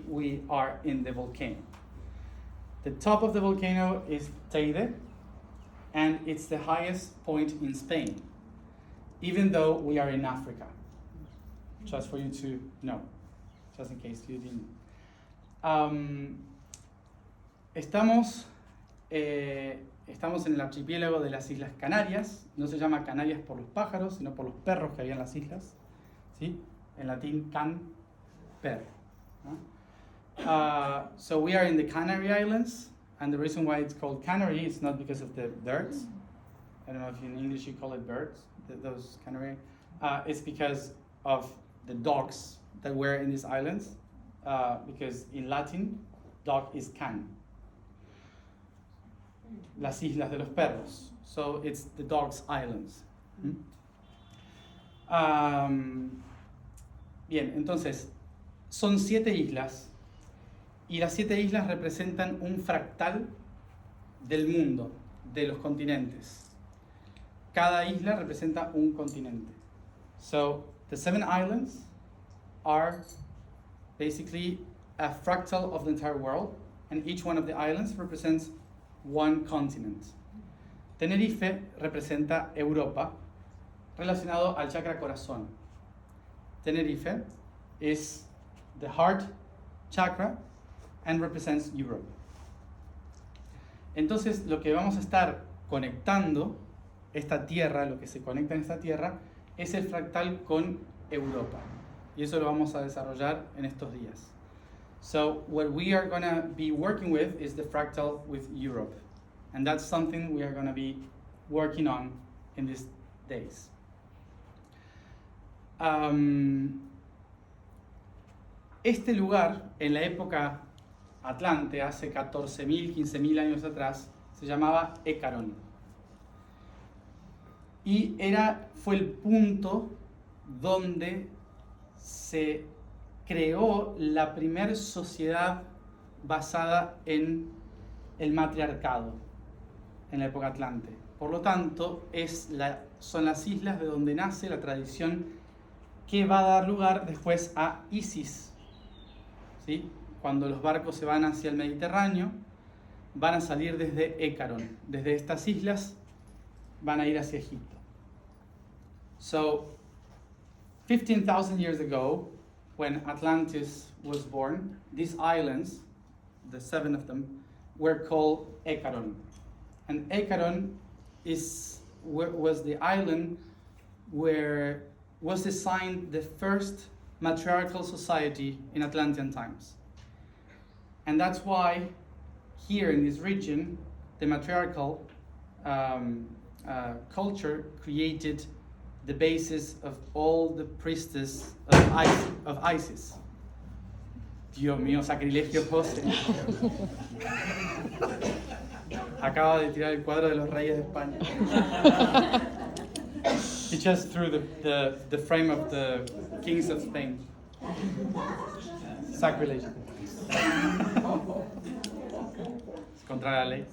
we are in the volcano. The top of the volcano is Teide, and it's the highest point in Spain, even though we are in Africa. Just for you to know, just in case you didn't. Estamos en el archipiélago de las Islas Canarias. No se llama Canarias por los pájaros, sino por los perros que había en las islas. ¿Sí? En latín, can, perro. So we are in the Canary Islands, and the reason why it's called Canary is not because of the birds. I don't know if in English you call it birds, those canary. It's because of the dogs that were in these islands, because in Latin, dog is can. Las islas de los perros. So it's the dogs' islands. Bien, entonces, son 7 islas, y las 7 islas representan un fractal del mundo, de los continentes. Cada isla representa un continente. So, the 7 islands are basically a fractal of the entire world, and each one of the islands represents one continent. Tenerife representa Europa, relacionado al chakra corazón. Tenerife is the heart chakra and represents Europe. Entonces, lo que vamos a estar conectando, esta tierra, lo que se conecta en esta tierra, es el fractal con Europa. Y eso lo vamos a desarrollar en estos días. So, what we are going to be working with is the fractal with Europe. And that's something we are going to be working on in these days. Este lugar, en la época Atlante, hace 14.000, 15.000 años atrás, se llamaba Écaron. Y fue el punto donde se creó la primera sociedad basada en el matriarcado, en la época Atlante. Por lo tanto, son las islas de donde nace la tradición que va a dar lugar después a Isis. ¿Sí? Cuando los barcos se van hacia el Mediterráneo, van a salir desde Écaron. Desde estas islas van a ir hacia Egipto. So, 15,000 years ago, when Atlantis was born, these islands, the 7 of them, were called Écaron. And Écaron was the island where was designed the first matriarchal society in Atlantean times. And that's why here in this region, the matriarchal culture created the basis of all the priestess of Isis. Dios mío, sacrilegio José. Acaba de tirar el cuadro de los reyes de España. He just threw the frame of the kings of Spain. Sacrilegio. Es contra la ley.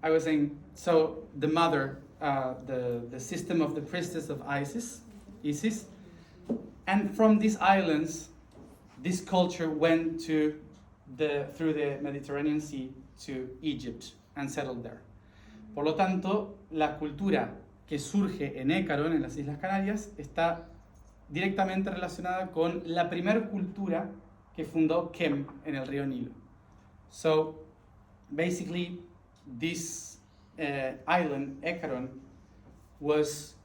I was saying, so the mother, the system of the priestess of Isis, and from these islands, this culture went through the Mediterranean Sea to Egypt and settled there. Por lo tanto, la cultura que surge en Écaron, en las Islas Canarias, está directamente relacionada con la primera cultura que fundó Kem en el río Nilo. So, basically, this island, Écaron, is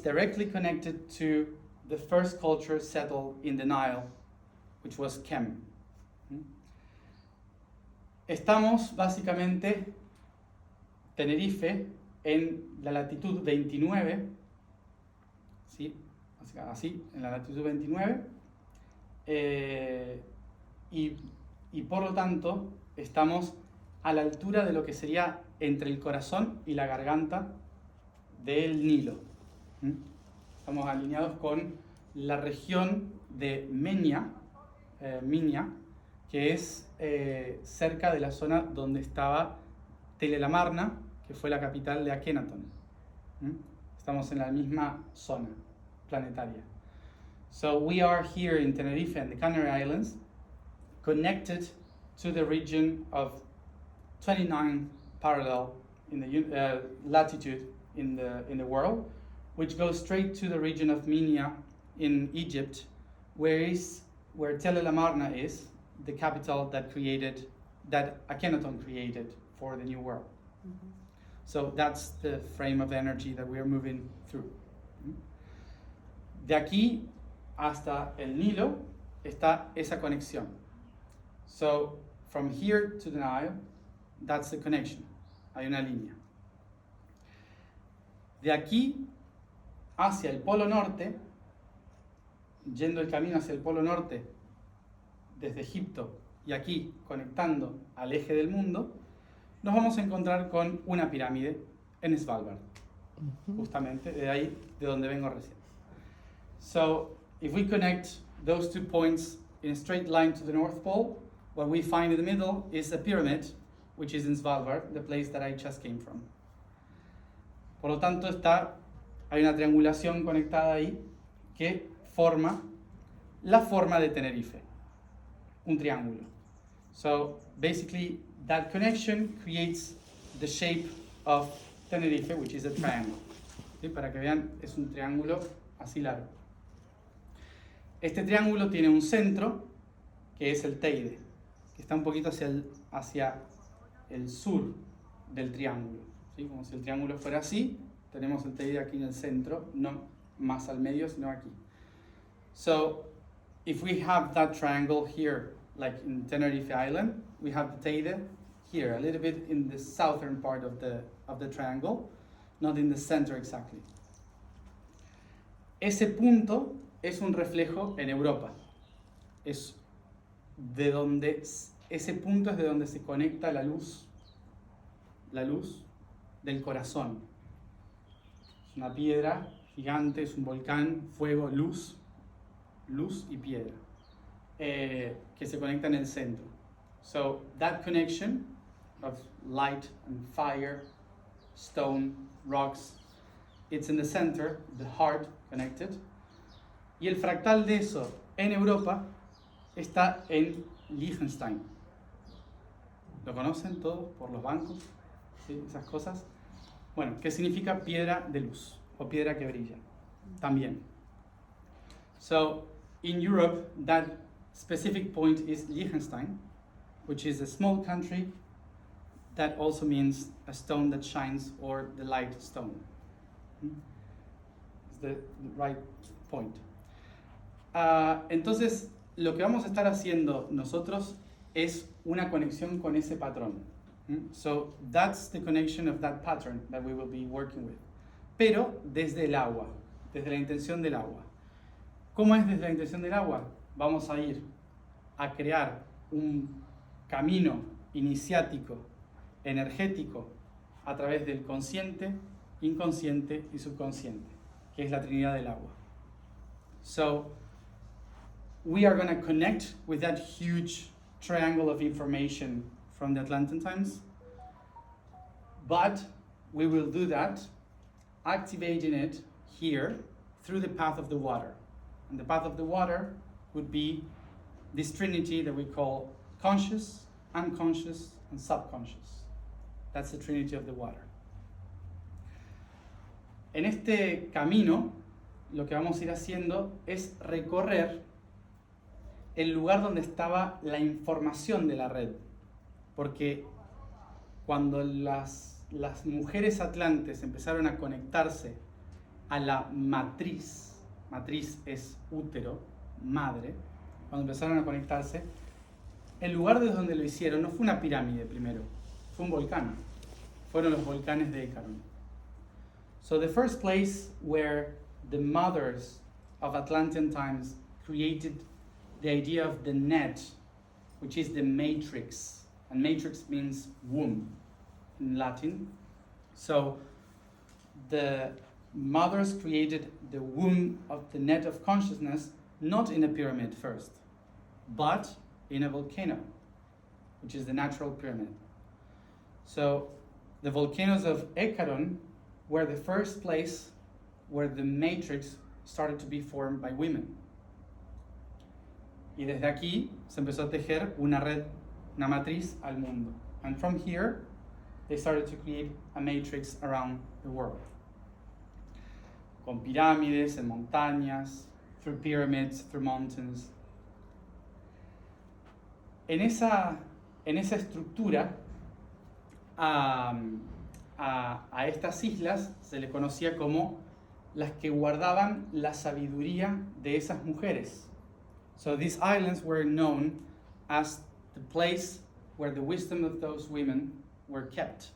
directly connected to the first culture settled in the Nile, which was Kem. Estamos básicamente Tenerife en la latitud 29, ¿sí? Así, en la latitud 29, y por lo tanto estamos a la altura de lo que sería entre el corazón y la garganta del Nilo. Estamos alineados con la región de Minya, que es cerca de la zona donde estaba Telelamarna, que fue la capital de Akenatón. Estamos en la misma zona planetaria. So we are here in Tenerife and the Canary Islands, connected to the region of 29 parallel in the latitude in the world, which goes straight to the region of Minya in Egypt, where Tel El Amarna is, the capital that Akhenaton created for the New World. Mm-hmm. So that's the frame of energy that we are moving through. De aquí hasta el Nilo está esa conexión. So from here to the Nile, that's the connection. Hay una línea. De aquí hacia el Polo Norte, yendo el camino hacia el Polo Norte, desde Egipto y aquí conectando al eje del mundo, nos vamos a encontrar con una pirámide en Svalbard, justamente de ahí de donde vengo recién. So, if we connect those 2 points in a straight line to the North Pole, what we find in the middle is a pyramid, which is in Svalbard, the place that I just came from. Por lo tanto, hay una triangulación conectada ahí que forma la forma de Tenerife, un triángulo. So, basically, that connection creates the shape of Tenerife, which is a triangle. ¿Sí? Para que vean, es un triángulo así largo. Este triángulo tiene un centro, que es el Teide, que está un poquito hacia el sur del triángulo. ¿Sí? Como si el triángulo fuera así, tenemos el Teide aquí en el centro, no más al medio, sino aquí. So, if we have that triangle here, like in Tenerife Island, we have the Teide here, a little bit in the southern part of the triangle, not in the center exactly. Ese punto es un reflejo en Europa. Ese punto es de donde se conecta la luz del corazón. Es una piedra gigante, es un volcán, fuego, luz y piedra, que se conecta en el centro. So that connection of light and fire, stone, rocks, it's in the center, the heart connected. Y el fractal de eso en Europa está en Liechtenstein. ¿Lo conocen todos por los bancos? ¿Sí? Esas cosas. Bueno, ¿qué significa piedra de luz o piedra que brilla? También. So, in Europe, that specific point is Liechtenstein, which is a small country that also means a stone that shines or the light stone. It's the right point. Entonces, lo que vamos a estar haciendo nosotros es una conexión con ese patrón. So, that's the connection of that pattern that we will be working with. Pero desde el agua, desde la intención del agua. ¿Cómo es desde la intención del agua? Vamos a ir a crear un camino iniciático, energético, a través del consciente, inconsciente y subconsciente, que es la Trinidad del agua. So, we are going to connect with that huge triangle of information from the Atlantean times, but we will do that activating it here through the path of the water. And the path of the water would be this trinity that we call conscious, unconscious, and subconscious. That's the trinity of the water. En este camino, lo que vamos a ir haciendo es recorrer el lugar donde estaba la información de la red. Porque cuando las mujeres atlantes empezaron a conectarse a la matriz es útero, madre, cuando empezaron a conectarse, el lugar desde donde lo hicieron no fue una pirámide primero, fue un volcán. Fueron los volcanes de Écaron. So the first place where the mothers of Atlantean times created the idea of the net, which is the matrix, and matrix means womb in Latin. So the mothers created the womb of the net of consciousness, not in a pyramid first, but in a volcano, which is the natural pyramid. So the volcanoes of Écaron were the first place where the matrix started to be formed by women. Y desde aquí se empezó a tejer una red, una matriz al mundo. And from here, they started to create a matrix around the world. Con pirámides, en montañas, through pyramids, through mountains. En esa estructura, a estas islas se le conocía como las que guardaban la sabiduría de esas mujeres. So these islands were known as the place where the wisdom of those women were kept.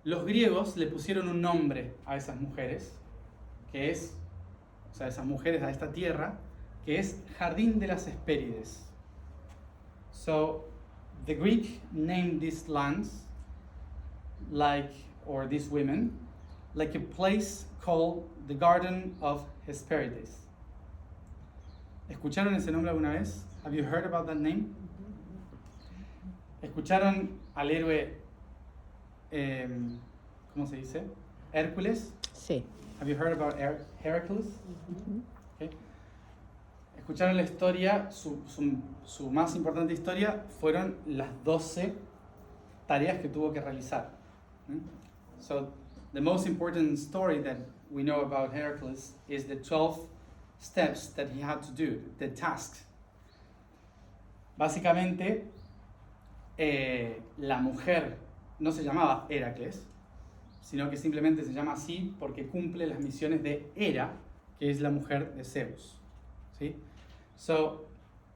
Los griegos le pusieron un nombre a esas mujeres, que es, o sea, esas mujeres a esta tierra, que es Jardín de las Hespérides. So the Greek named these lands, or these women, like a place called the Garden of Hesperides. ¿Escucharon ese nombre alguna vez? Have you heard about that name? ¿Escucharon al héroe, ¿cómo se dice? Hércules? Sí. Have you heard about Heracles? Okay. ¿Escucharon la historia? Su más importante historia fueron las 12 tareas que tuvo que realizar. So, the most important story that we know about Heracles is the 12 steps that he had to do, the task. Básicamente, la mujer no se llamaba Heracles, sino que simplemente se llama así porque cumple las misiones de Hera, que es la mujer de Zeus. ¿Sí? So,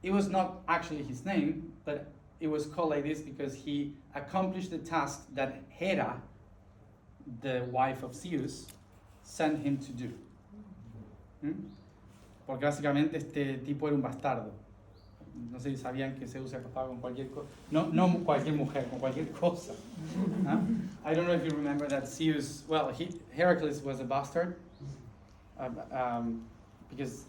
it was not actually his name, but it was called like this because he accomplished the task that Hera, the wife of Zeus, sent him to do. Porque básicamente este tipo era un bastardo. No sé si sabían que Zeus se acostaba con cualquier cosa. No cualquier mujer, con cualquier cosa. I don't know if you remember that Zeus, Heracles was a bastard. Because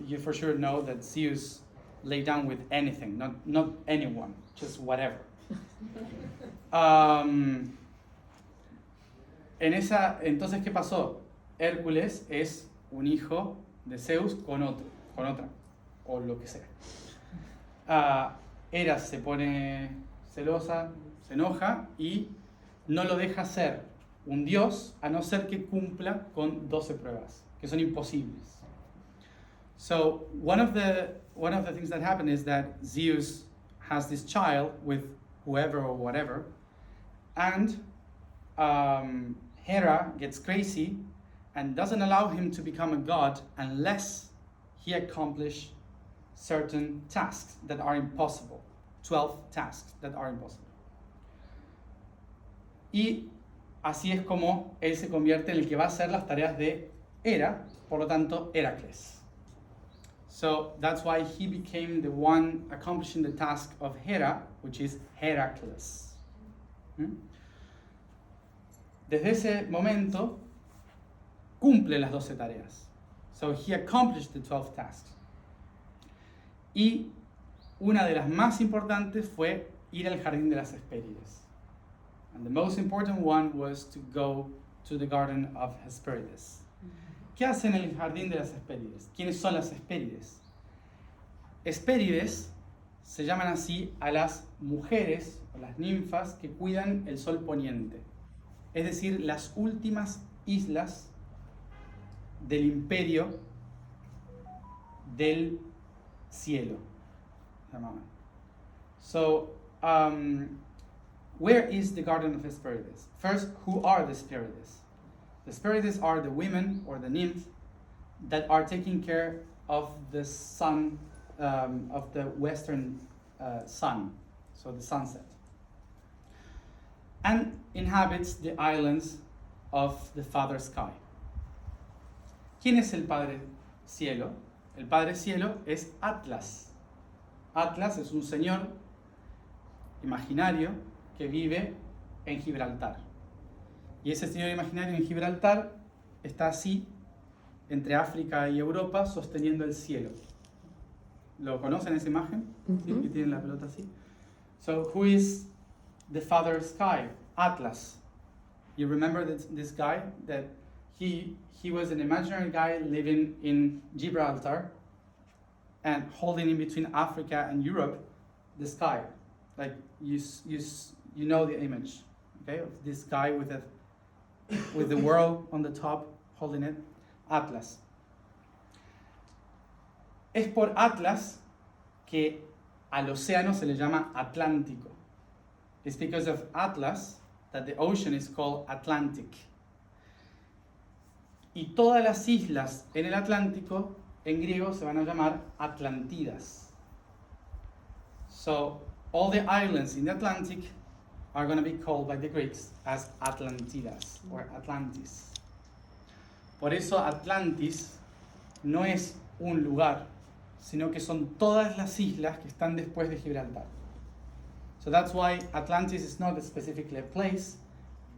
you for sure know that Zeus lay down with anything, not anyone, just whatever. Entonces, ¿qué pasó? Hércules es un hijo de Zeus con otra, o lo que sea. Hera se pone celosa, se enoja y no lo deja ser un dios a no ser que cumpla con 12 pruebas, que son imposibles. So one of the things that happen is that Zeus has this child with whoever or whatever, and Hera gets crazy and doesn't allow him to become a god unless he accomplishes certain tasks that are impossible. 12 tasks that are impossible. Y así es como él se convierte en el que va a hacer las tareas de Hera, por lo tanto, Heracles. So that's why he became the one accomplishing the task of Hera, which is Heracles. Desde ese momento, cumple las 12 tareas. So he accomplished the 12 tasks. Y una de las más importantes fue ir al Jardín de las Hespérides. And the most important one was to go to the Garden of Hesperides. ¿Qué hacen en el Jardín de las Hespérides? ¿Quiénes son las Hespérides? Hespérides se llaman así a las mujeres o las ninfas que cuidan el sol poniente. Es decir, las últimas islas del imperio del cielo. So, where is the Garden of Hesperides? First, who are the Hesperides? The Hesperides are the women or the nymphs that are taking care of the sun, of the western sun, so the sunset, and inhabits the islands of the Father Sky. ¿Quién es el Padre Cielo? El Padre Cielo es Atlas. Atlas es un señor imaginario que vive en Gibraltar. Y ese señor imaginario en Gibraltar está así, entre África y Europa, sosteniendo el cielo. ¿Lo conocen esa imagen? ¿Sí? Que tienen la pelota así. So, who is the Father Sky? Atlas. You remember this guy that he was an imaginary guy living in Gibraltar and holding in between Africa and Europe the sky. Like you know the image, okay, of this guy with the world on the top holding it, Atlas. Es por Atlas que al océano se le llama Atlántico. It's because of Atlas that the ocean is called Atlantic. Y todas las islas en el Atlántico, en griego, se van a llamar Atlantidas. So, all the islands in the Atlantic are going to be called by the Greeks as Atlantidas or Atlantis. Por eso Atlantis no es un lugar, sino que son todas las islas que están después de Gibraltar. So that's why Atlantis is not specifically a place,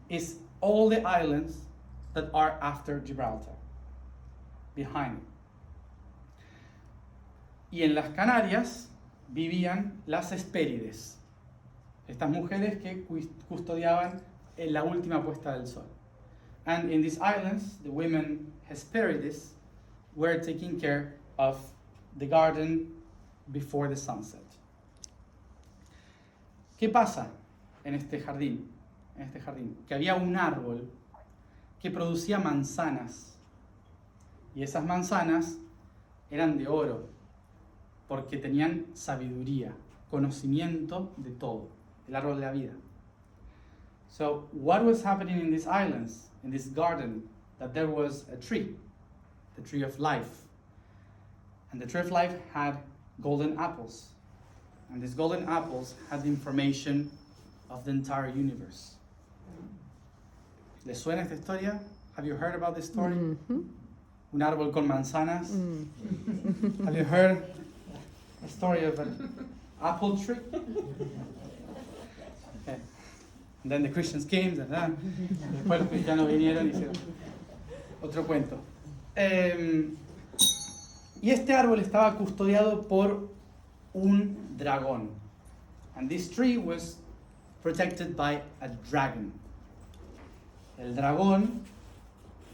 it's all the islands that are after Gibraltar, behind it. Y en las Canarias vivían las Hespérides, estas mujeres que custodiaban en la última puesta del sol. And in these islands, the women Hesperides were taking care of the garden before the sunset. ¿Qué pasa en este jardín? Que había un árbol que producía manzanas. Y esas manzanas eran de oro, porque tenían sabiduría, conocimiento de todo, el árbol de la vida. So, what was happening in these islands, in this garden, that there was a tree, the tree of life. And the tree of life had golden apples. And these golden apples had the information of the entire universe. ¿Les suena esta historia? Have you heard about this story? Mm-hmm. Un árbol con manzanas. Have you heard a story of an apple tree? Okay. And then the Christians came, ¿verdad? Después los cristianos vinieron y hicieron otro cuento. Y este árbol estaba custodiado por un dragón. And this tree was protected by a dragon. El dragón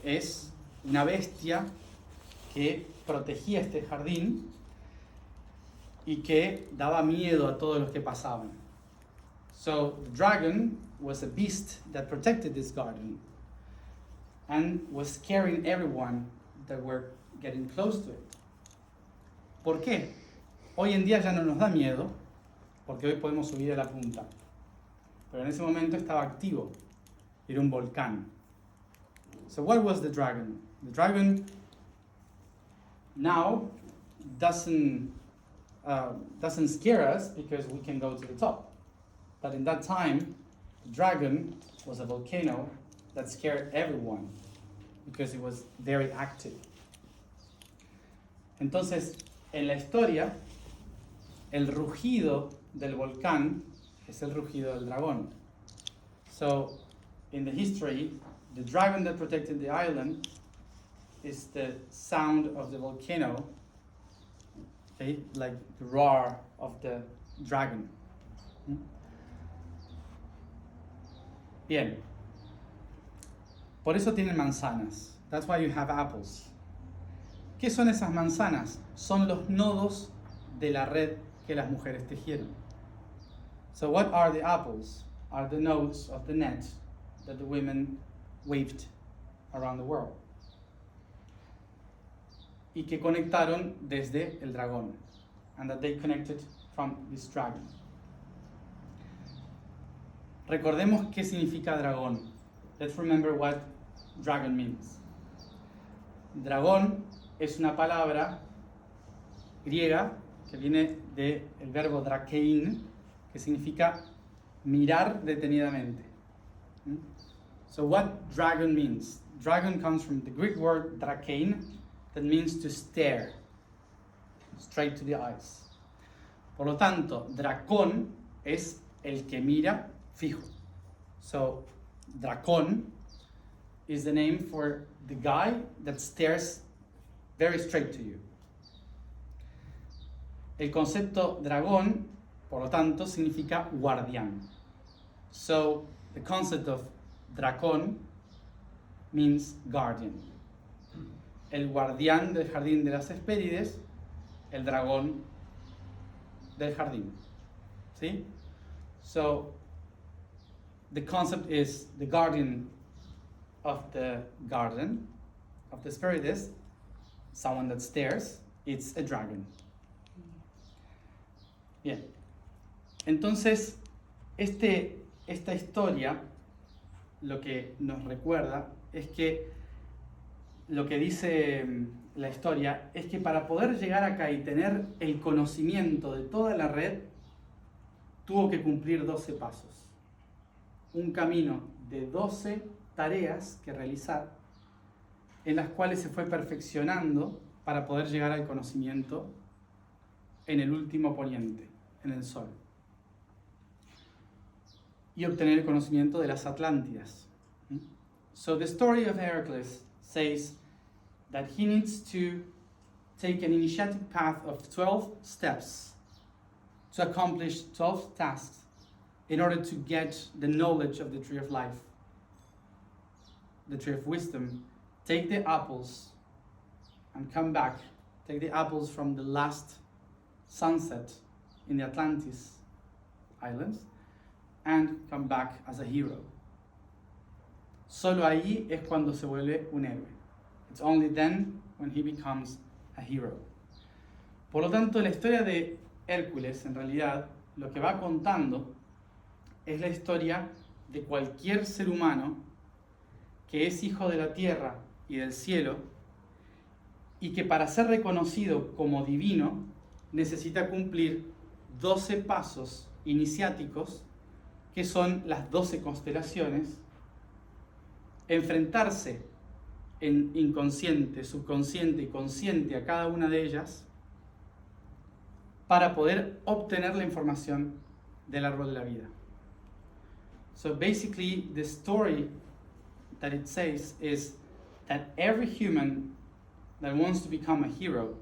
es una bestia que protegía este jardín y que daba miedo a todos los que pasaban. So the dragon was a beast that protected this garden and was scaring everyone that were getting close to it. ¿Por qué? Hoy en día ya no nos da miedo, porque hoy podemos subir a la punta. Pero en ese momento estaba activo. Era un volcán. So what was the dragon? The dragon now doesn't scare us because we can go to the top. But in that time, the dragon was a volcano that scared everyone because it was very active. Entonces, en la historia, el rugido del volcán es el rugido del dragón. So, in the history, the dragon that protected the island is the sound of the volcano, okay, like the roar of the dragon. Bien. Por eso tienen manzanas. That's why you have apples. ¿Qué son esas manzanas? Son los nodos de la red que las mujeres tejieron. So what are the apples? Are the nodes of the net that the women weaved around the world. Y que conectaron desde el dragón. And that they connected from this dragon. Recordemos qué significa dragón. Let's remember what dragon means. Dragón es una palabra griega que viene del verbo drakein, que significa mirar detenidamente. So what dragon means? Dragon comes from the Greek word drakein, that means to stare, straight to the eyes. Por lo tanto, dracón es el que mira fijo. So, dracón is the name for the guy that stares very straight to you. El concepto dragón, por lo tanto, significa guardián. So, the concept of dracón means guardian. El guardián del jardín de las Hespérides, el dragón del jardín. ¿Sí? So, the concept is the guardian of the garden, of the Hesperides, someone that stares, it's a dragon. Bien. Entonces, esta historia lo que nos recuerda es que lo que dice la historia es que para poder llegar acá y tener el conocimiento de toda la red, tuvo que cumplir 12 pasos. Un camino de 12 tareas que realizar, en las cuales se fue perfeccionando para poder llegar al conocimiento en el último poniente, en el Sol. Y obtener el conocimiento de las Atlántidas. So the story of Heracles says that he needs to take an initiatic path of 12 steps to accomplish 12 tasks in order to get the knowledge of the tree of life, the tree of wisdom. Take the apples and come back. Take the apples from the last sunset in the Atlantis Islands and come back as a hero. Solo ahí es cuando se vuelve un héroe. It's only then when he becomes a hero. Por lo tanto, la historia de Hércules, en realidad, lo que va contando es la historia de cualquier ser humano que es hijo de la tierra y del cielo y que para ser reconocido como divino necesita cumplir 12 pasos iniciáticos, que son las 12 constelaciones, enfrentarse en inconsciente, subconsciente y consciente a cada una de ellas para poder obtener la información del árbol de la vida. So basically, the story that it says is that every human that wants to become a hero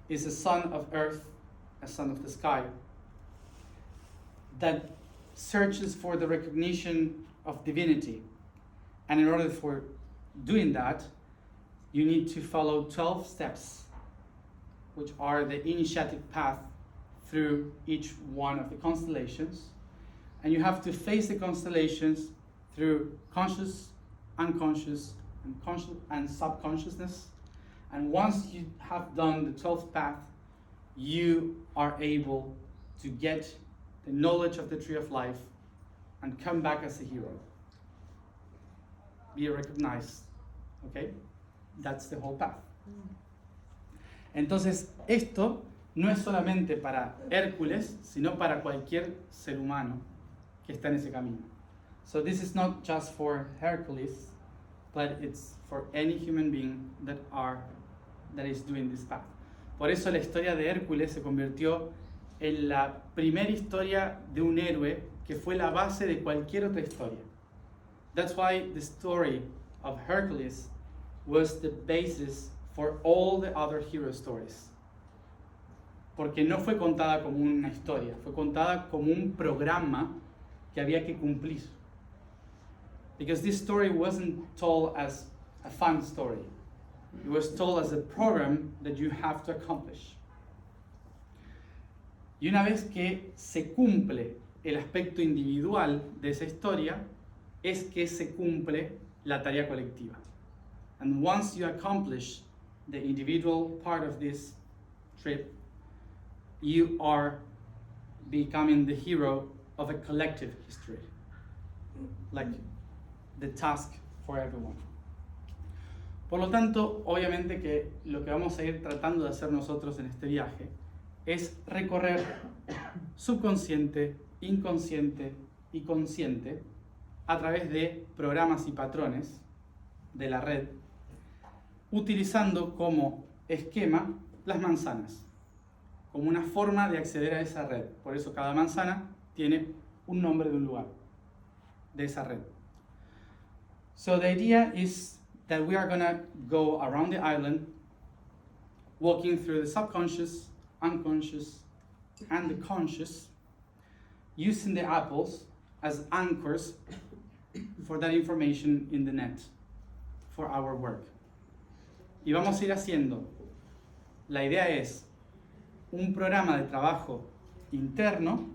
is a son of earth, a son of the sky, that searches for the recognition of divinity. And in order for doing that, you need to follow 12 steps, which are the initiatic path through each one of the constellations. And you have to face the constellations through conscious, unconscious, and subconsciousness. And once you have done the 12th path, you are able to get the knowledge of the tree of life and come back as a hero. Be recognized. Okay? That's the whole path. Entonces, esto no es solamente para Hércules, sino para cualquier ser humano que está en ese camino. So this is not just for Hercules, but it's for any human being that is doing this path. Por eso la historia de Hércules se convirtió en la primera historia de un héroe que fue la base de cualquier otra historia. That's why the story of Hercules was the basis for all the other hero stories. Porque no fue contada como una historia, fue contada como un programa que había que cumplir. Because this story wasn't told as a fun story. It was told as a program that you have to accomplish. Y una vez que se cumple el aspecto individual de esa historia, es que se cumple la tarea colectiva. And once you accomplish the individual part of this trip, you are becoming the hero of a collective history. Like the task for everyone. Por lo tanto, obviamente que lo que vamos a ir tratando de hacer nosotros en este viaje es recorrer subconsciente, inconsciente y consciente a través de programas y patrones de la red, utilizando como esquema las manzanas, como una forma de acceder a esa red. Por eso cada manzana tiene un nombre de un lugar de esa red. So the idea is that we are going to go around the island, walking through the subconscious, unconscious, and the conscious, using the apples as anchors for that information in the net. for our work. Y vamos a ir haciendo, la idea es un programa de trabajo interno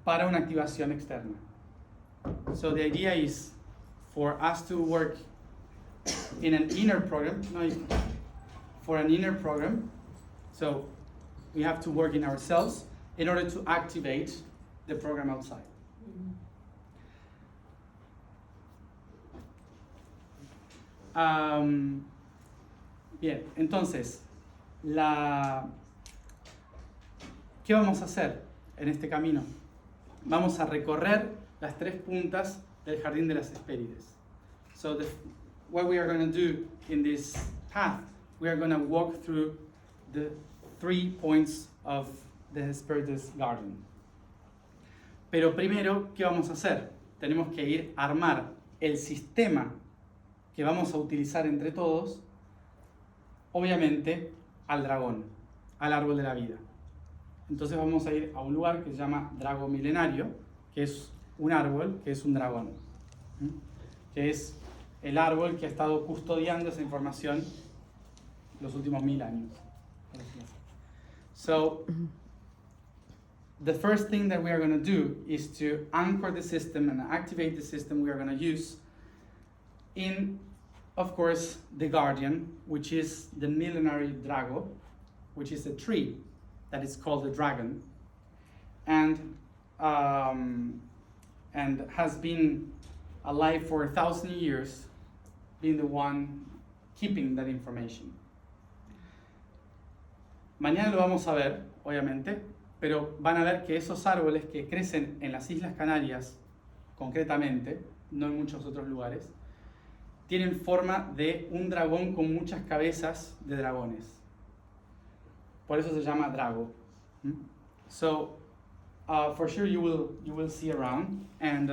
para una activación externa. So the idea is for us to work in an inner program, for an inner program. So we have to work in ourselves in order to activate the program outside. Bien, entonces, ¿qué vamos a hacer en este camino? Vamos a recorrer las 3 puntas del jardín de las Hespérides. So what we are going to do in this path, we are going to walk through the 3 points of the Hesperides garden. Pero primero, ¿qué vamos a hacer? Tenemos que ir a armar el sistema que vamos a utilizar entre todos, obviamente al dragón, al árbol de la vida. Entonces vamos a ir a un lugar que se llama Drago Milenario, que es un árbol, que es un dragón, que es el árbol que ha estado custodiando esa información los últimos 1000 años. So, the first thing that we are going to do is to anchor the system and activate the system we are going to use in, of course, the guardian, which is the millenary drago, which is a tree that is called a dragon, and has been alive for 1,000 years, being the one keeping that information. Mañana lo vamos a ver, obviamente, pero van a ver que esos árboles que crecen en las Islas Canarias, concretamente, no en muchos otros lugares, tienen forma de un dragón con muchas cabezas de dragones. Por eso se llama drago. So, for sure you will see around, and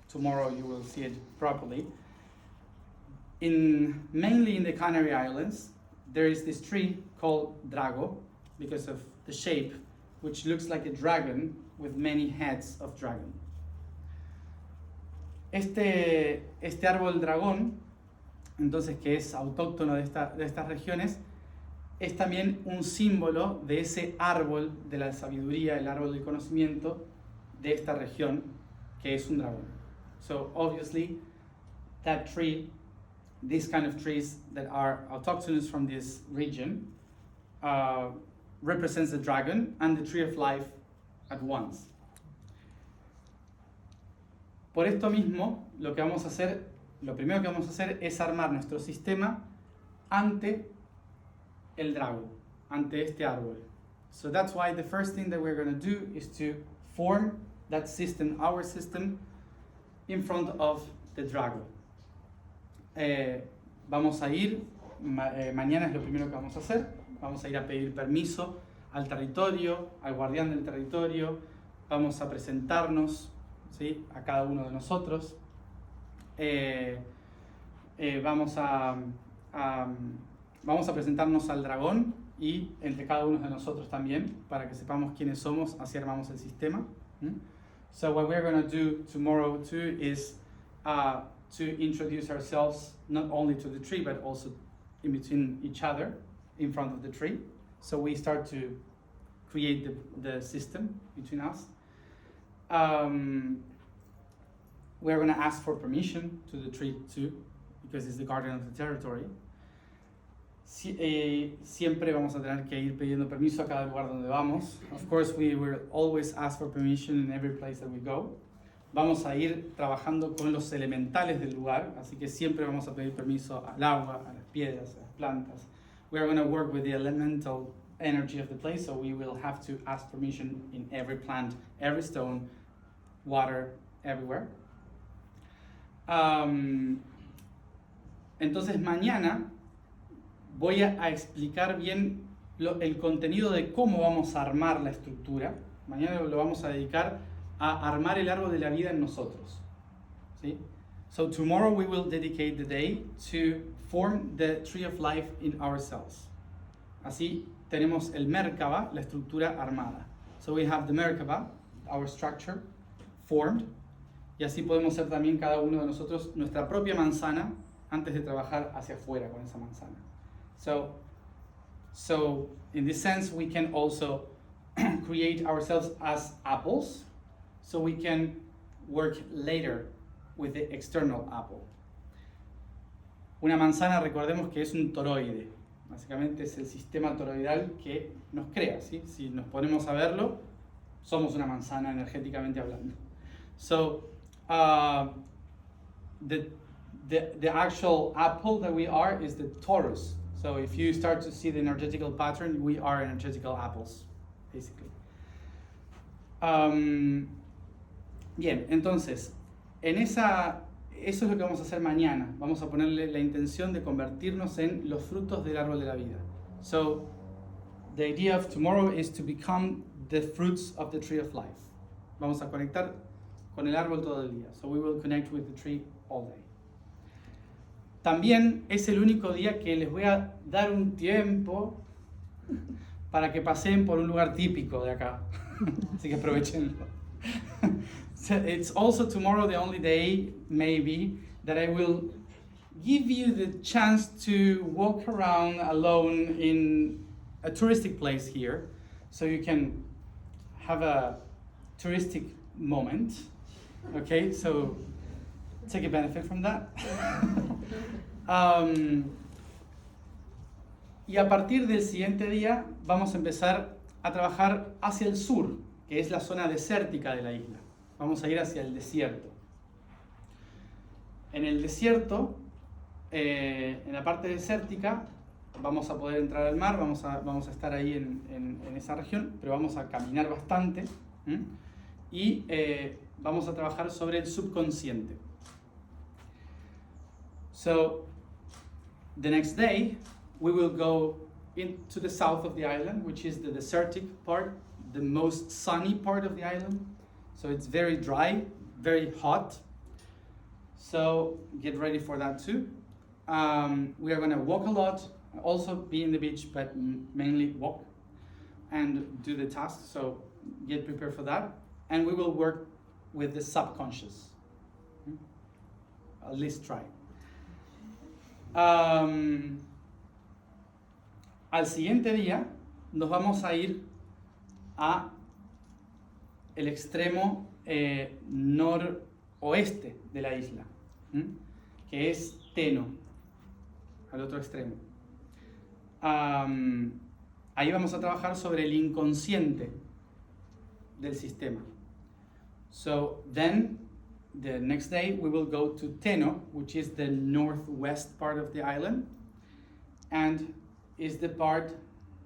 tomorrow you will see it properly. Mainly in the Canary Islands, there is this tree called drago because of the shape, which looks like a dragon with many heads of dragon. Este árbol dragón, entonces, que es autóctono de estas regiones, es también un símbolo de ese árbol de la sabiduría, el árbol del conocimiento de esta región, que es un dragón. So obviously, that tree, these kind of trees that are autochthonous from this region, represents the dragon and the tree of life at once. Por esto mismo, lo primero que vamos a hacer es armar nuestro sistema ante el drago, ante este árbol. So that's why the first thing that we're going to do is to form that system, our system, in front of the drago. Vamos a ir, mañana es lo primero que vamos a hacer, vamos a ir a pedir permiso al territorio, al guardián del territorio, vamos a presentarnos, ¿sí?, a cada uno de nosotros, vamos a presentarnos al dragón y entre cada uno de nosotros también, para que sepamos quiénes somos, así armamos el sistema. So what we're going to do tomorrow too is to introduce ourselves not only to the tree but also in between each other in front of the tree. So we start to create the system between us. We're going to ask for permission to the tree too, because it's the guardian of the territory. Siempre vamos a tener que ir pidiendo permiso a cada lugar donde vamos. Of course, we will always ask for permission in every place that we go. Vamos a ir trabajando con los elementales del lugar, así que siempre vamos a pedir permiso al agua, a las piedras, a las plantas. We are going to work with the elemental energy of the place, so we will have to ask permission in every plant, every stone, water, everywhere. Entonces mañana voy a explicar bien el contenido de cómo vamos a armar la estructura. Mañana lo vamos a dedicar a armar el árbol de la vida en nosotros, ¿sí? So tomorrow we will dedicate the day to form the tree of life in ourselves. Así tenemos el Merkaba, la estructura armada. So we have the Merkaba, our structure, formed, y así podemos ser también cada uno de nosotros nuestra propia manzana antes de trabajar hacia afuera con esa manzana. So in this sense, we can also create ourselves as apples, so we can work later with the external apple. Una manzana, recordemos que es un toroide. Básicamente es el sistema toroidal que nos crea, ¿sí? Si nos ponemos a verlo, somos una manzana energéticamente hablando. So, the actual apple that we are is the torus. So if you start to see the energetical pattern, we are energetical apples, basically. Bien, entonces, eso es lo que vamos a hacer mañana. Vamos a ponerle la intención de convertirnos en los frutos del árbol de la vida. So, the idea of tomorrow is to become the fruits of the tree of life. Vamos a conectar con el árbol todo el día. So we will connect with the tree all day. También es el único día que les voy a dar un tiempo para que pasen por un lugar típico de acá. Así que aprovechenlo. So it's also tomorrow the only day, maybe, that I will give you the chance to walk around alone in a touristic place here, so you can have a touristic moment. Okay, so take a benefit from that. Y a partir del siguiente día vamos a empezar a trabajar hacia el sur, que es la zona desértica de la isla. Vamos a ir hacia el desierto. En el desierto, en la parte desértica, vamos a poder entrar al mar, vamos a estar ahí en esa región, pero vamos a caminar bastante. Y vamos a trabajar sobre el subconsciente. So, the next day, we will go into the south of the island, which is the desertic part, the most sunny part of the island. So it's very dry, very hot. So get ready for that too. We are going to walk a lot, also be in the beach, but mainly walk and do the tasks. So get prepared for that. And we will work with the subconscious. At least try. Al siguiente día nos vamos a ir a el extremo noroeste de la isla, que es Teno, al otro extremo. Ahí vamos a trabajar sobre el inconsciente del sistema. So then, the next day we will go to Teno, which is the northwest part of the island, and is the part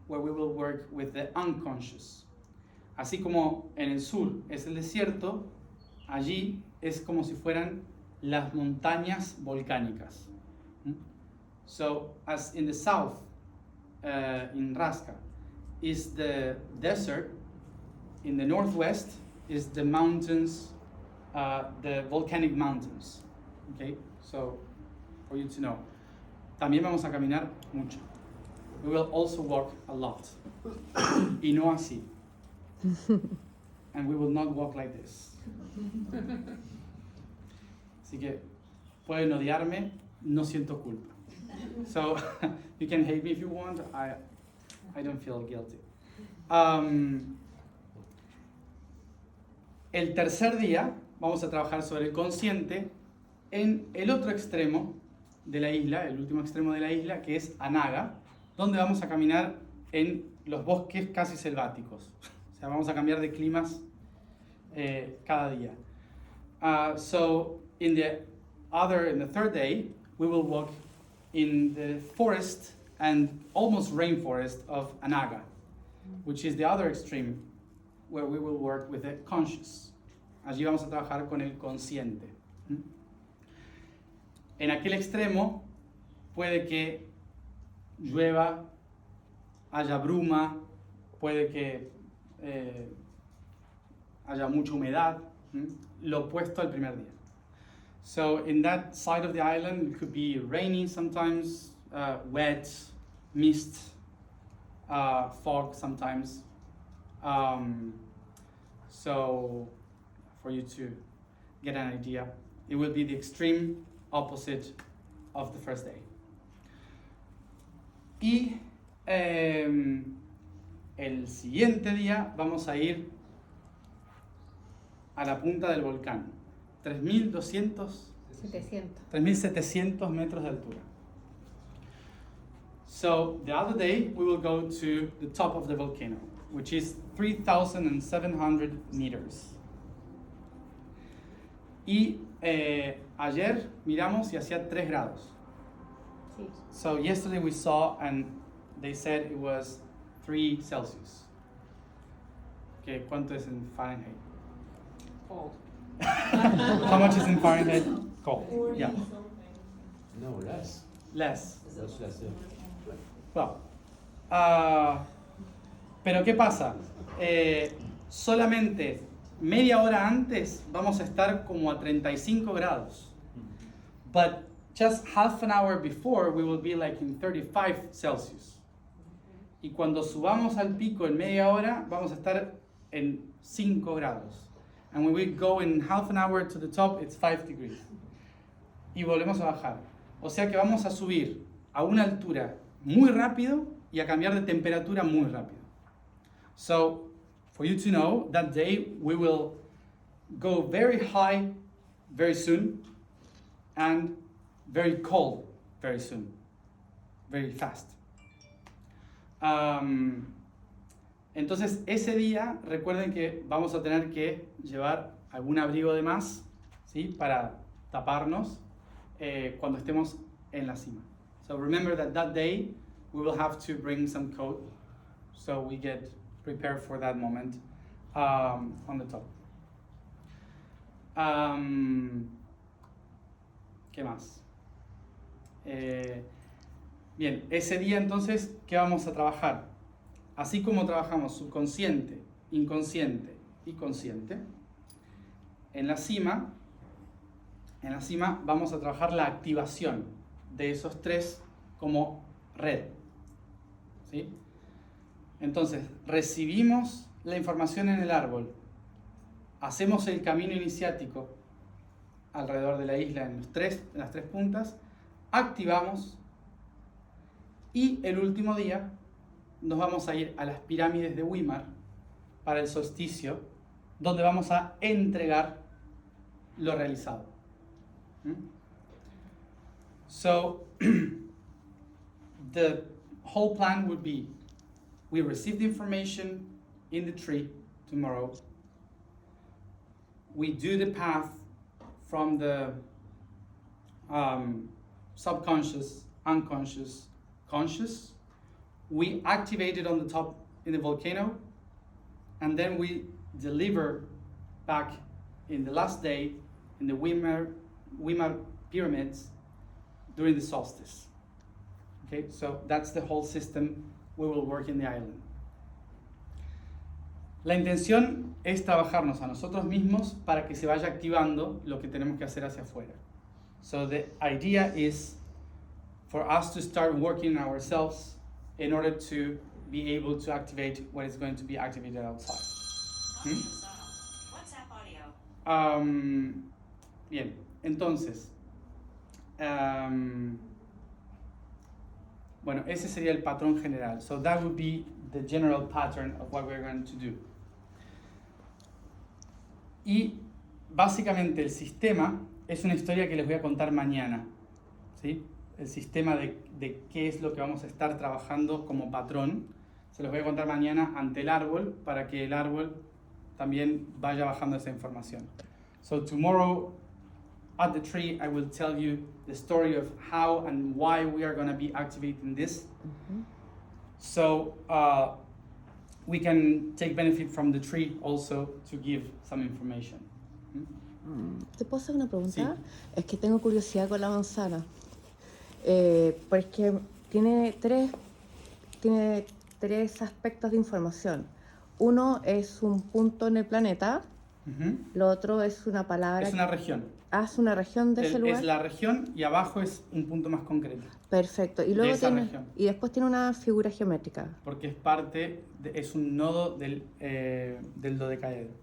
where we will work with the unconscious. Así como en el sur es el desierto, allí es como si fueran las montañas volcánicas. So, as in the south, in Rasca, is the desert, in the northwest is the mountains, the volcanic mountains. Okay, so for you to know. También vamos a caminar mucho. We will also walk a lot. Y no así. And we will not walk like this. Así que pueden odiarme, no siento culpa. So you can hate me if you want. I don't feel guilty. El tercer día vamos a trabajar sobre el consciente en el otro extremo de la isla, el último extremo de la isla, que es Anaga, donde vamos a caminar en los bosques casi selváticos. O sea, vamos a cambiar de climas cada día. So in the third day, we will walk in the forest and almost rainforest of Anaga, which is the other extreme, where we will work with the conscious. Allí vamos a trabajar con el consciente. En aquel extremo puede que llueva, haya bruma, puede que haya mucha humedad, lo opuesto al primer día. So in that side of the island, it could be rainy sometimes, wet, mist, fog sometimes. So for you to get an idea. It will be the extreme opposite of the first day. Y el siguiente día vamos a ir a la punta del volcán, 3.700 metros de altura. So the other day we will go to the top of the volcano, which is 3,700 meters. Y ayer miramos y hacía 3 grados. Sí. So yesterday we saw and they said it was 3 Celsius. Okay, ¿cuánto es en Fahrenheit? Cold. How much is in Fahrenheit? Cold. 40 Yeah. something. No, less. Less. That's less, yeah. Well, pero ¿qué pasa? Solamente media hora antes vamos a estar como a 35 grados. But just half an hour before we will be like in 35 Celsius. Y cuando subamos al pico en media hora vamos a estar en 5 grados. And when we go in half an hour to the top, it's 5 degrees. Y volvemos a bajar. O sea que vamos a subir a una altura muy rápido y a cambiar de temperatura muy rápido. So, for you to know, that day we will go very high very soon and very cold very soon, very fast. Entonces, ese día, recuerden que vamos a tener que llevar algún abrigo de más, ¿sí? Para taparnos cuando estemos en la cima. So remember that day we will have to bring some coat so we get prepared for that moment on the top. ¿Qué más? Bien, ese día entonces, ¿qué vamos a trabajar? Así como trabajamos subconsciente, inconsciente y consciente, en la cima vamos a trabajar la activación de esos 3 como red. ¿Sí? Entonces, recibimos la información en el árbol, hacemos el camino iniciático alrededor de la isla en las 3 puntas, activamos y el último día nos vamos a ir a las pirámides de Weimar para el solsticio, donde vamos a entregar lo realizado. So, the whole plan would be, we receive the information in the tree tomorrow, we do the path from the subconscious, unconscious, conscious, we activate it on the top in the volcano, and then we deliver back in the last day in the Weimar pyramids during the solstice. Okay, so that's the whole system we will work in the island. La intención es trabajarnos a nosotros mismos para que se vaya activando lo que tenemos que hacer hacia afuera. So the idea is for us to start working on ourselves in order to be able to activate what is going to be activated outside. WhatsApp audio. Bien, entonces, bueno, ese sería el patrón general. So that would be the general pattern of what we're going to do. Y básicamente el sistema es una historia que les voy a contar mañana, ¿sí? El sistema de qué es lo que vamos a estar trabajando como patrón, se los voy a contar mañana ante el árbol para que el árbol también vaya bajando esa información. So tomorrow at the tree I will tell you the story of how and why we are going to be activating this. So we can take benefit from the tree also to give some information. ¿Te puedo hacer una pregunta? Sí. Es que tengo curiosidad con la manzana. Porque tiene tres aspectos de información. Uno es un punto en el planeta, lo otro es una palabra. Es una región. Es una región de ese lugar. Es la región y abajo es un punto más concreto. Perfecto. Y luego esa tiene, región. y después tiene una figura geométrica. Porque es parte, es un nodo del dodecaedro.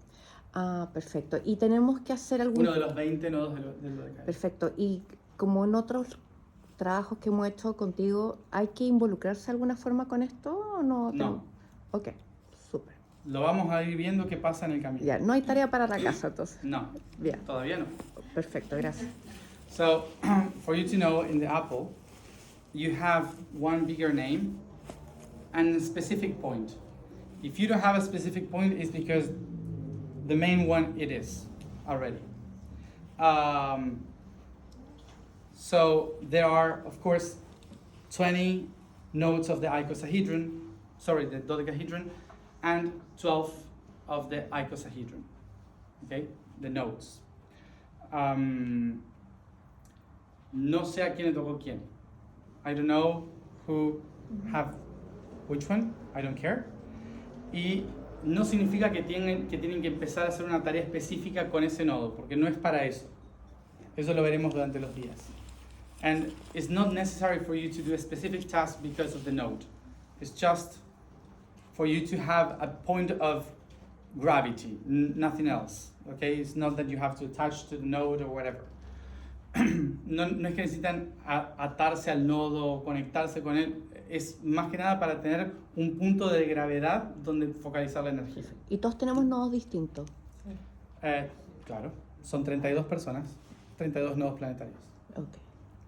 Ah, perfecto. Y tenemos que hacer algún... Uno de los 20 nodos del dodecaedro. Perfecto. Y como en otros trabajos que hemos hecho contigo, ¿hay que involucrarse de alguna forma con esto o no? No. Ok, súper. Lo vamos a ir viendo qué pasa en el camino. Ya, no hay tarea para la casa entonces. No, Bien, todavía no. perfecto, gracias. So, for you to know, in the Apple, you have one bigger name and a specific point. If you don't have a specific point, it's because the main one it is already. So there are, of course, 20 nodes of the icosahedron, the dodecahedron, and 12 of the icosahedron, okay, the nodes. No sé a quién le tocó quién. I don't know who have which one, I don't care. Y no significa que tienen que empezar a hacer una tarea específica con ese nodo, porque no es para eso. Eso lo veremos durante los días. And it's not necessary for you to do a specific task because of the node. It's just for you to have a point of gravity, nothing else. Okay? It's not that you have to attach to the node or whatever. No es que necesitan atarse al nodo o conectarse con él. Es más que nada para tener un punto de gravedad donde focalizar la energía. Y todos tenemos nodos distintos. Claro, son 32 personas, 32 nodos planetarios. Okay.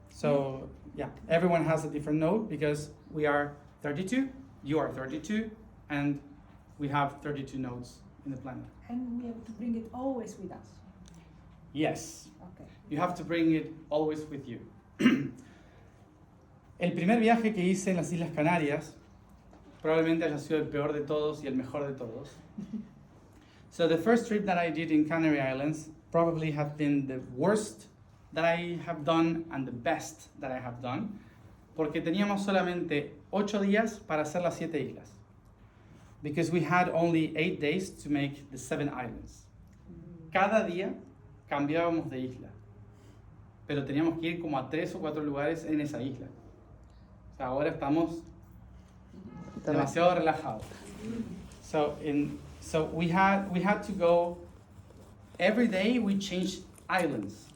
So, yeah, everyone has a different node because we are 32, you are 32, and we have 32 nodes in the planet. And we have to bring it always with us. Yes, Okay. you have to bring it always with you. El primer viaje que hice en las Islas Canarias probablemente haya sido el peor de todos y el mejor de todos. So the first trip that I did in Canary Islands probably have been the worst that I have done and the best that I have done, porque teníamos solamente 8 días para hacer las 7 islas. Because we had only 8 days to make the 7 islands. Cada día cambiábamos de isla, pero teníamos que ir como a 3 o 4 lugares en esa isla. O sea, ahora estamos demasiado relajados. So we had to go every day. We changed islands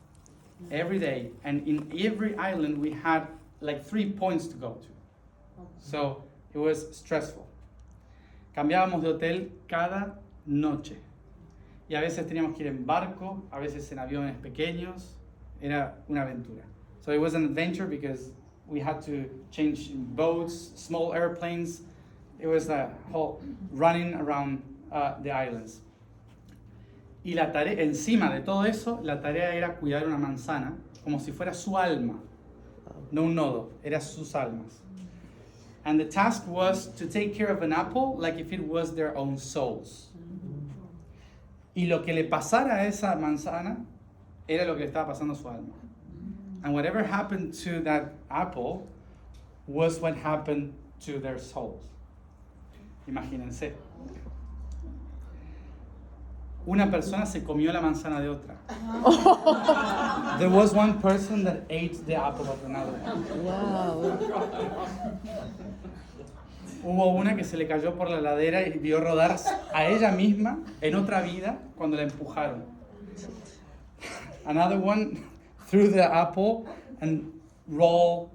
every day, and in every island we had like 3 points to go to. So it was stressful. Cambiábamos de hotel cada noche y a veces teníamos que ir en barco, a veces en aviones pequeños. Era una aventura. So it was an adventure because we had to change boats, small airplanes. It was a whole running around the islands. Y la tarea, encima de todo eso, la tarea era cuidar una manzana como si fuera su alma, no un nodo, era sus almas. And the task was to take care of an apple like if it was their own souls. Y lo que le pasara a esa manzana era lo que le estaba pasando a su alma. And whatever happened to that apple was what happened to their souls. Imagínense. Una persona se comió la manzana de otra. There was one person that ate the apple of another one. Wow. Hubo una que se le cayó por la ladera y vio rodar a ella misma en otra vida cuando la empujaron. Another one threw the apple and rolled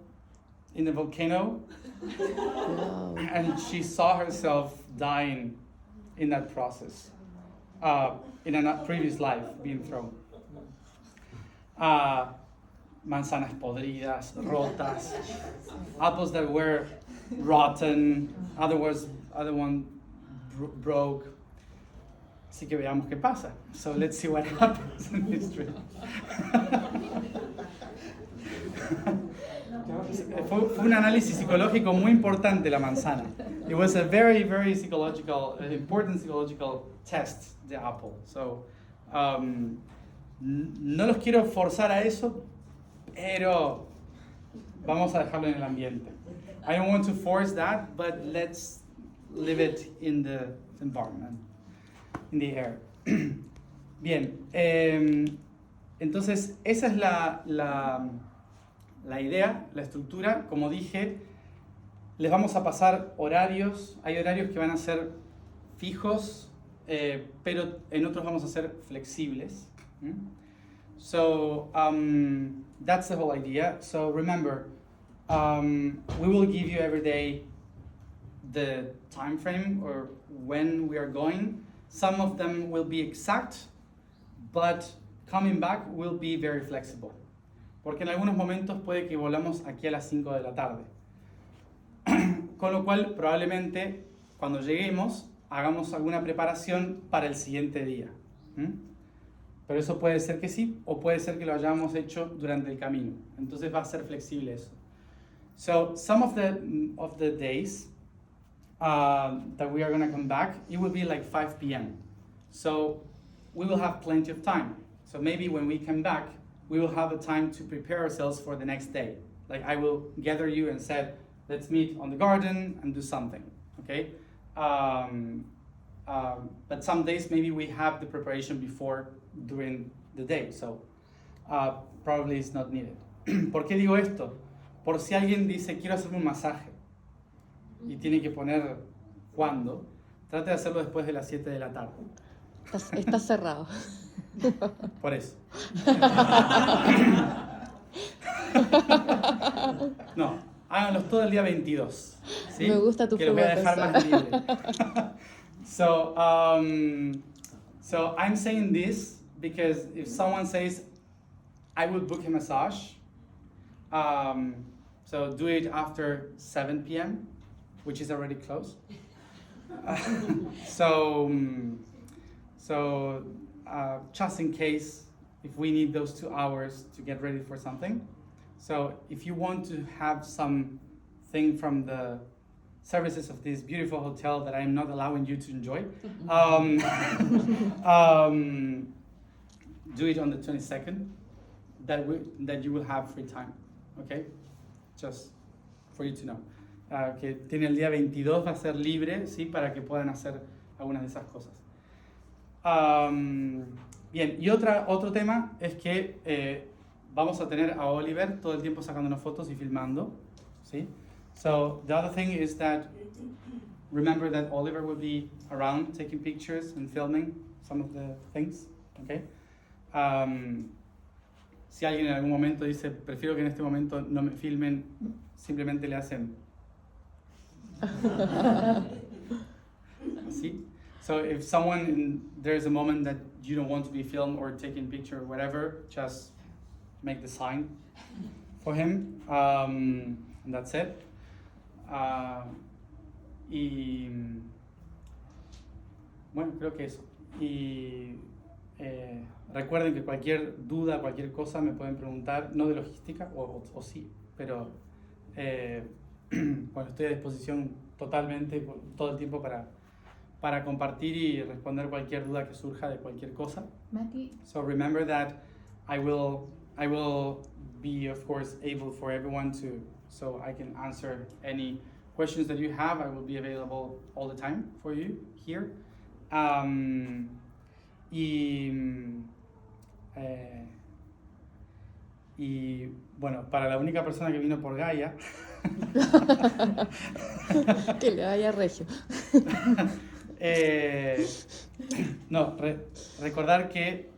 in the volcano. Wow. And she saw herself dying in that process, in a previous life being thrown. Manzanas podridas, rotas, apples that were rotten, other one broke. Así que veamos qué pasa. So let's see what happens in this trip. Fue un análisis psicológico muy importante la manzana. It was a very, very important psychological test, the apple. So, no los quiero forzar a eso, pero vamos a dejarlo en el ambiente. I don't want to force that, but let's leave it in the environment, in the air. Bien, entonces esa es la idea, la estructura. Como dije, les vamos a pasar horarios. Hay horarios que van a ser fijos pero en otros vamos a ser flexibles. So that's the whole idea. So remember, we will give you every day the time frame or when we are going. Some of them will be exact, but coming back will be very flexible. Porque en algunos momentos puede que volamos aquí a las 5 de la tarde. Con lo cual, probablemente, cuando lleguemos, hagamos alguna preparación para el siguiente día. Pero eso puede ser que sí, o puede ser que lo hayamos hecho durante el camino. Entonces va a ser flexible eso. So, some of the days that we are going to come back, it will be like 5 p.m. So, we will have plenty of time. So maybe when we come back, we will have a time to prepare ourselves for the next day. Like I will gather you and said, let's meet on the garden and do something, okay? But some days maybe we have the preparation before during the day, so probably it's not needed. ¿Por qué digo esto? Por si alguien dice, quiero hacerme un masaje y tiene que poner cuándo, trate de hacerlo después de las 7 de la tarde. Está cerrado. Por eso. No, háganlos todo el día 22. ¿Sí? Me gusta tu que los voy a dejar más libre. So I'm saying this because if someone says, I will book a massage, so do it after 7 p.m., which is already closed. So just in case, if we need those 2 hours to get ready for something. So if you want to have something from the services of this beautiful hotel that I'm not allowing you to enjoy, do it on the 22nd, that you will have free time, okay? Just for you to know. Que tiene el día 22, va a ser libre, ¿sí? Para que puedan hacer algunas de esas cosas. Bien, y otro tema es que vamos a tener a Oliver todo el tiempo sacándonos fotos y filmando, ¿sí? So the other thing is that remember that Oliver will be around taking pictures and filming some of the things, okay? Si alguien en algún momento dice, prefiero que en este momento no me filmen, simplemente le hacen así. So if there's a moment that you don't want to be filmed or taken picture or whatever, just make the sign for him, and that's it. Y bueno, creo que eso. Y recuerden que cualquier duda, cualquier cosa me pueden preguntar, no de logística, o sí, pero bueno, estoy a disposición totalmente, todo el tiempo para compartir y responder cualquier duda que surja de cualquier cosa. Mati, So remember that I will be, of course, able for everyone so I can answer any questions that you have. I will be available all the time for you here. Y bueno, para la única persona que vino por Gaia, Que le vaya regio. no, recordar que,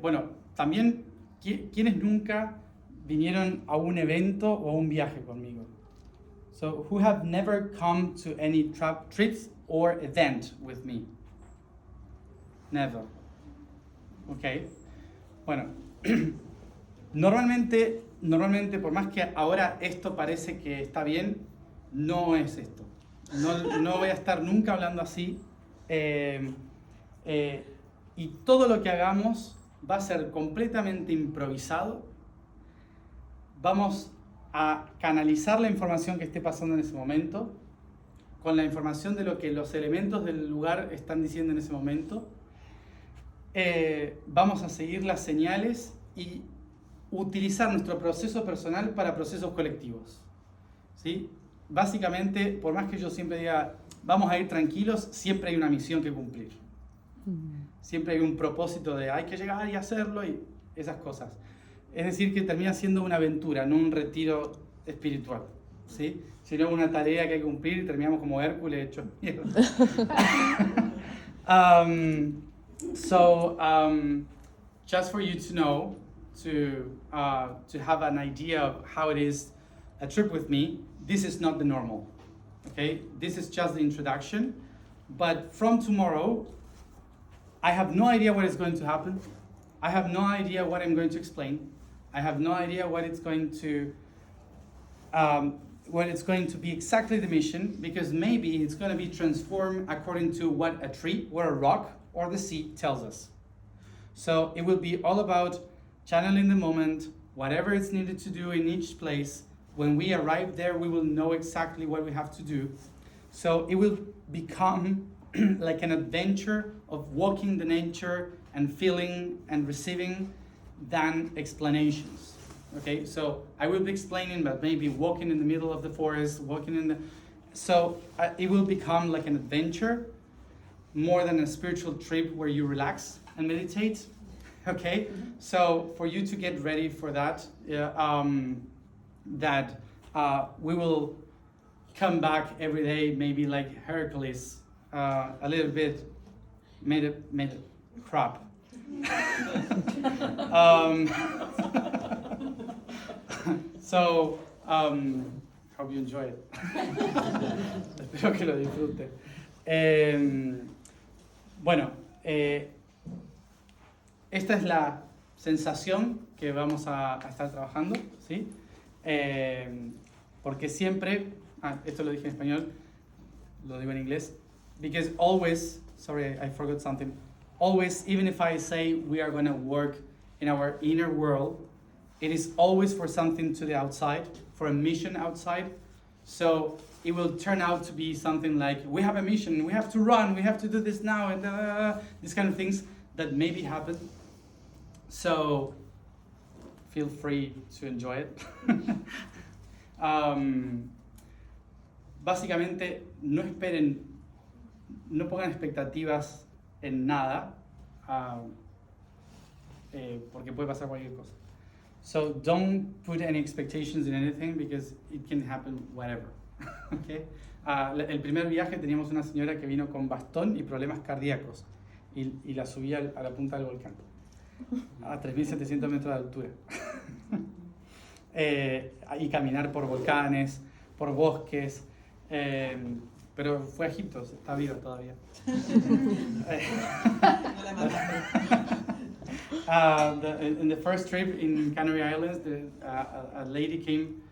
bueno, también quienes nunca vinieron a un evento o a un viaje conmigo. So, who have never come to any trips or event with me? Never. Okay. Bueno, normalmente, por más que ahora esto parece que está bien, no es esto. No voy a estar nunca hablando así. Y todo lo que hagamos va a ser completamente improvisado. Vamos a canalizar la información que esté pasando en ese momento con la información de lo que los elementos del lugar están diciendo en ese momento. Vamos a seguir las señales y utilizar nuestro proceso personal para procesos colectivos, ¿sí? Básicamente, por más que yo siempre diga, vamos a ir tranquilos, siempre hay una misión que cumplir. Siempre hay un propósito de hay que llegar y hacerlo y esas cosas. Es decir, que termina siendo una aventura, no un retiro espiritual, ¿sí? Sino una tarea que hay que cumplir y terminamos como Hércules hechos mierda. Just for you to know, to have an idea of how it is a trip with me, this is not the normal, okay? This is just the introduction, but from tomorrow, I have no idea what is going to happen. I have no idea what I'm going to explain. I have no idea what it's going to be exactly the mission, because maybe it's going to be transformed according to what a tree or a rock or the sea tells us. So it will be all about channeling the moment, whatever is needed to do in each place. When we arrive there, we will know exactly what we have to do. So it will become like an adventure of walking the nature and feeling and receiving than explanations. Okay, so I will be explaining, but maybe walking in the middle of the forest, so it will become like an adventure more than a spiritual trip where you relax and meditate. Okay, so for you to get ready for that, we will come back every day, maybe like Hercules, a little bit made it crap. Hope you enjoy it. Espero que lo disfruten. Esta es la sensación que vamos a estar trabajando, ¿sí? Porque siempre, esto lo dije en español, lo digo en inglés, because always, sorry, I forgot something, always, even if I say we are going to work in our inner world, it is always for something to the outside, for a mission outside. So it will turn out to be something like, we have a mission, we have to run, we have to do this now, and these kind of things that maybe happen. So feel free to enjoy it. Básicamente, no pongan expectativas en nada, porque puede pasar cualquier cosa. So don't put any expectations in anything, because it can happen whatever. Okay? El primer viaje teníamos una señora que vino con bastón y problemas cardíacos y la subía a la punta del volcán, a 3.700 metros de altura. Y caminar por volcanes, por bosques, pero fue a Egipto, está viva todavía. In the first trip in Canary Islands, a lady came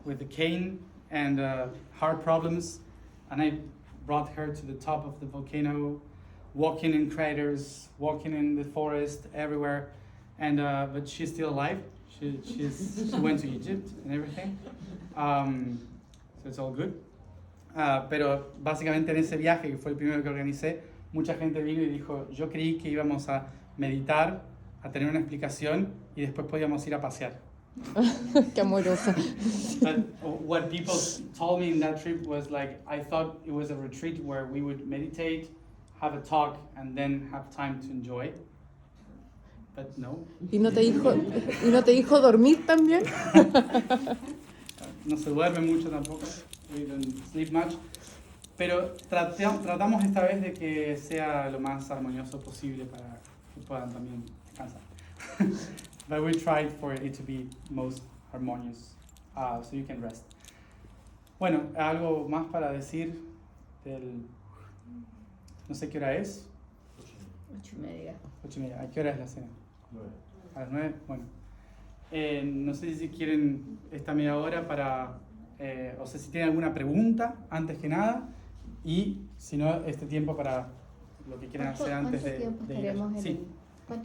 with a cane and heart problems, and I brought her to the top of the volcano, walking in craters, walking in the forest, everywhere, and but she's still alive. She went to Egypt and everything, so it's all good. Pero básicamente en ese viaje, que fue el primero que organicé, mucha gente vino y dijo, yo creí que íbamos a meditar, a tener una explicación y después podíamos ir a pasear. Qué amoroso. But what people told me in that trip was like, I thought it was a retreat where we would meditate, have a talk, and then have time to enjoy. But no. ¿Y no te dijo dormir también? No se duerme mucho tampoco. We don't sleep much. Pero tratamos esta vez de que sea lo más armonioso posible para que puedan también descansar. But we tried for it to be most harmonious, so you can rest. Bueno, algo más para decir no sé qué hora es. 8:30. 8:30. ¿A qué hora es la cena? 9. A las 9. Bueno. No sé si quieren esta media hora para, o sea, si tienen alguna pregunta antes que nada, y si no, este tiempo para lo que quieran hacer antes de ir. ¿Cuánto tiempo estaremos en Sí.